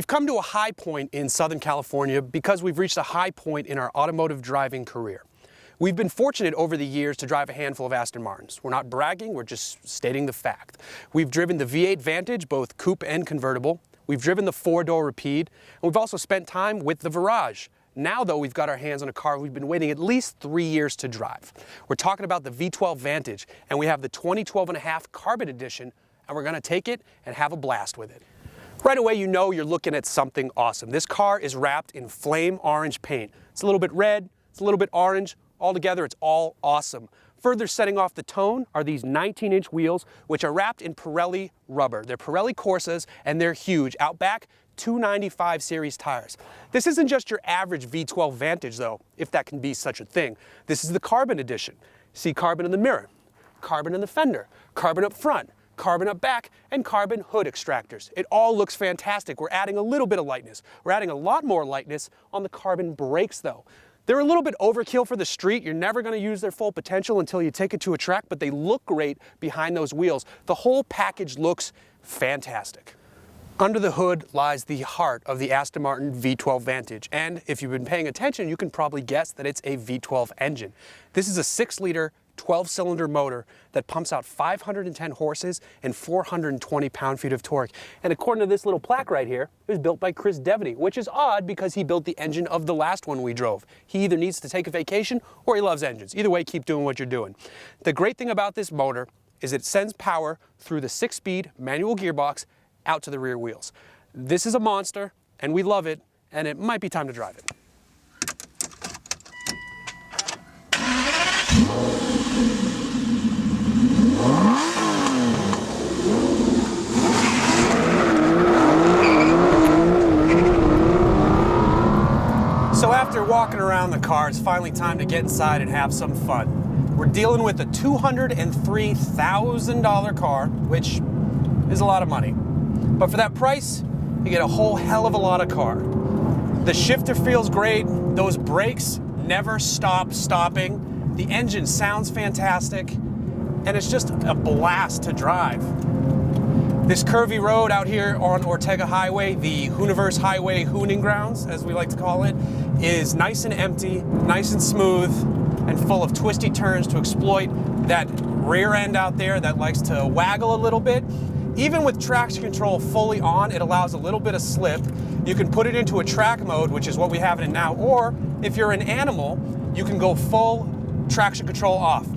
We've come to a high point in Southern California because we've reached a high point in our automotive driving career. We've been fortunate over the years to drive a handful of Aston Martins. We're not bragging, we're just stating the fact. We've driven the V8 Vantage, both coupe and convertible. We've driven the four-door Rapide, and we've also spent time with the Virage. Now, though, we've got our hands on a car we've been waiting at least 3 years to drive. We're talking about the V12 Vantage, and we have the 2012.5 Carbon Edition, and we're gonna take it and have a blast with it. Right away, you know you're looking at something awesome. This car is wrapped in flame orange paint. It's a little bit red, it's a little bit orange. Altogether, it's all awesome. Further setting off the tone are these 19-inch wheels, which are wrapped in Pirelli rubber. They're Pirelli Corsas, and they're huge. Out back, 295 series tires. This isn't just your average V12 Vantage, though, if that can be such a thing. This is the Carbon Edition. See carbon in the mirror, carbon in the fender, carbon up front, carbon up back, and carbon hood extractors. It all looks fantastic. We're adding a little bit of lightness. We're adding a lot more lightness on the carbon brakes, though. They're a little bit overkill for the street. You're never going to use their full potential until you take it to a track, but they look great behind those wheels. The whole package looks fantastic. Under the hood lies the heart of the Aston Martin V12 Vantage, and if you've been paying attention, you can probably guess that it's a V12 engine. This is a 6-liter 12-cylinder motor that pumps out 510 horses and 420 pound-feet of torque. And according to this little plaque right here, it was built by Chris Devaney, which is odd because he built the engine of the last one we drove. He either needs to take a vacation or he loves engines. Either way, keep doing what you're doing. The great thing about this motor is it sends power through the 6-speed manual gearbox out to the rear wheels. This is a monster, and we love it, and it might be time to drive it. So after walking around the car, it's finally time to get inside and have some fun. We're dealing with a $203,000 car, which is a lot of money. But for that price, you get a whole hell of a lot of car. The shifter feels great. Those brakes never stop stopping. The engine sounds fantastic. And it's just a blast to drive. This curvy road out here on Ortega Highway, the Hooniverse Highway hooning grounds, as we like to call it, is nice and empty, nice and smooth, and full of twisty turns to exploit that rear end out there that likes to waggle a little bit. Even with traction control fully on, it allows a little bit of slip. You can put it into a track mode, which is what we have it in now, or if you're an animal, you can go full traction control off.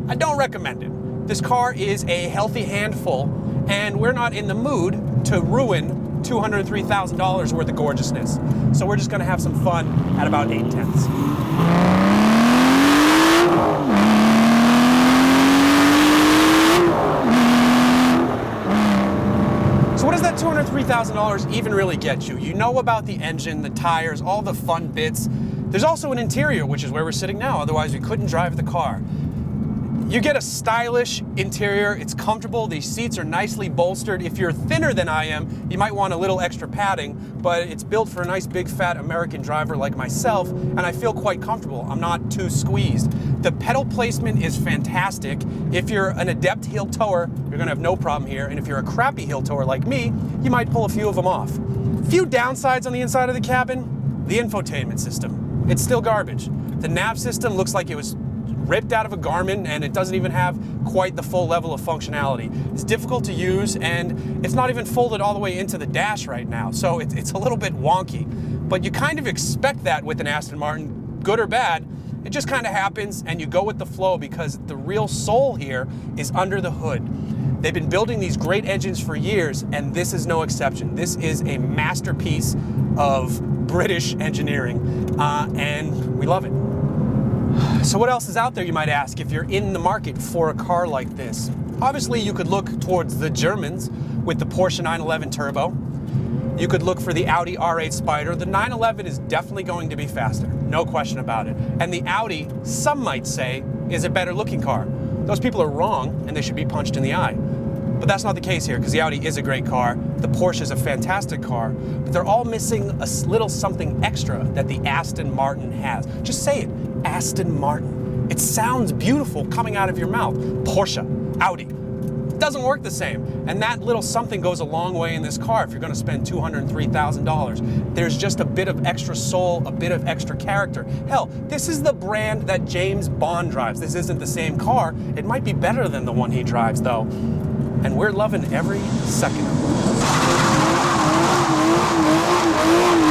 I don't recommend it. This car is a healthy handful, and we're not in the mood to ruin $203,000 worth of gorgeousness. So we're just gonna have some fun at about 8/10. So what does that $203,000 even really get you? You know about the engine, the tires, all the fun bits. There's also an interior, which is where we're sitting now, otherwise we couldn't drive the car. You get a stylish interior, it's comfortable, these seats are nicely bolstered. If you're thinner than I am, you might want a little extra padding, but it's built for a nice big fat American driver like myself, and I feel quite comfortable. I'm not too squeezed. The pedal placement is fantastic. If you're an adept heel tower, you're gonna have no problem here, and if you're a crappy heel tower like me, you might pull a few of them off. Few downsides on the inside of the cabin: the infotainment system. It's still garbage. The nav system looks like it was ripped out of a Garmin, and it doesn't even have quite the full level of functionality. It's difficult to use, and it's not even folded all the way into the dash right now, so it's a little bit wonky. But you kind of expect that with an Aston Martin, good or bad. It just kind of happens, and you go with the flow because the real soul here is under the hood. They've been building these great engines for years, and this is no exception. This is a masterpiece of British engineering, and we love it. So what else is out there, you might ask, if you're in the market for a car like this? Obviously, you could look towards the Germans with the Porsche 911 Turbo. You could look for the Audi R8 Spider. The 911 is definitely going to be faster, no question about it. And the Audi, some might say, is a better looking car. Those people are wrong, and they should be punched in the eye. But that's not the case here, because the Audi is a great car, the Porsche is a fantastic car, but they're all missing a little something extra that the Aston Martin has. Just say it, Aston Martin. It sounds beautiful coming out of your mouth. Porsche, Audi. It doesn't work the same. And that little something goes a long way in this car if you're going to spend $203,000. There's just a bit of extra soul, a bit of extra character. Hell, this is the brand that James Bond drives. This isn't the same car. It might be better than the one he drives, though. And we're loving every second of it.